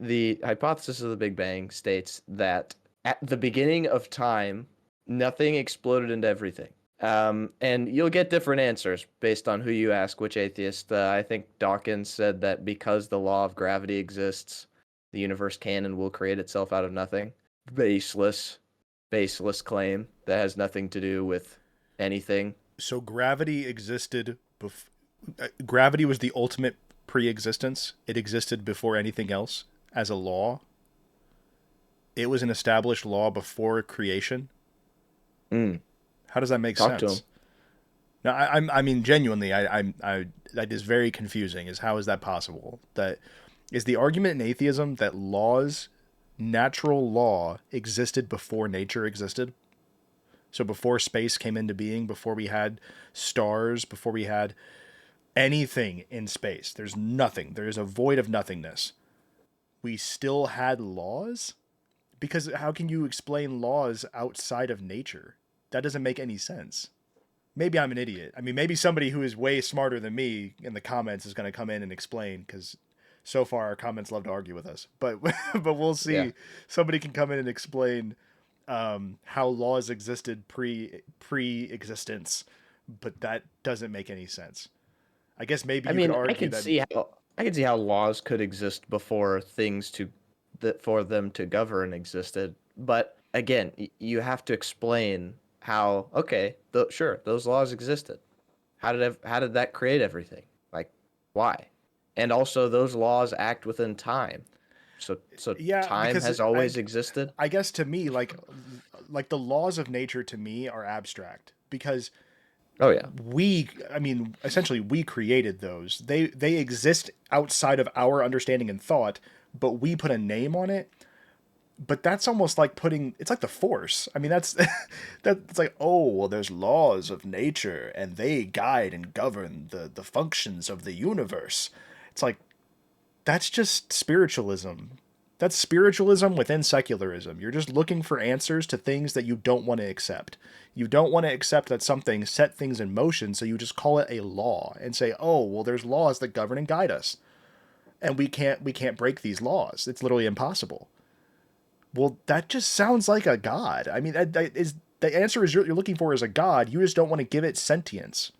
the hypothesis of the Big Bang states that at the beginning of time, nothing exploded into everything. And you'll get different answers based on who you ask, which atheist. I think Dawkins said that because the law of gravity exists, the universe can and will create itself out of nothing. Baseless, baseless claim that has nothing to do with anything. So gravity existed gravity was the ultimate pre-existence. It existed before anything else as a law. It was an established law before creation. Mm, How does that make talk to sense? him. No, I mean, genuinely, that is very confusing. Is how is that possible? That is the argument in atheism that natural law, existed before nature existed. So before space came into being, before we had stars, before we had anything in space, there's nothing. There is a void of nothingness. We still had laws? Because how can you explain laws outside of nature? That doesn't make any sense. Maybe I'm an idiot. I mean, maybe somebody who is way smarter than me in the comments is going to come in and explain, because so far our comments love to argue with us. But but we'll Yeah. see. Somebody can come in and explain how laws existed pre-existence, but that doesn't make any sense. I guess maybe I you could mean, argue that. I could see how laws could exist before things to that for them to govern existed. But again, you have to explain how. Okay, sure, those laws existed. How did that create everything? Like, why? And also, those laws act within time. So Yeah, time because has always existed. I guess to me, like the laws of nature to me are abstract because Oh yeah. I mean, essentially we created those. They exist outside of our understanding and thought, but we put a name on it. But that's almost like it's like the force. I mean, that's like, oh, well, there's laws of nature and they guide and govern the functions of the universe. It's like that's just spiritualism. That's spiritualism within secularism. You're just looking for answers to things that you don't want to accept. You don't want to accept that something set things in motion, so you just call it a law and say, "Oh, well, there's laws that govern and guide us, and we can't break these laws. It's literally impossible." Well, that just sounds like a god. I mean, that is the answer is you're looking for is a god. You just don't want to give it sentience.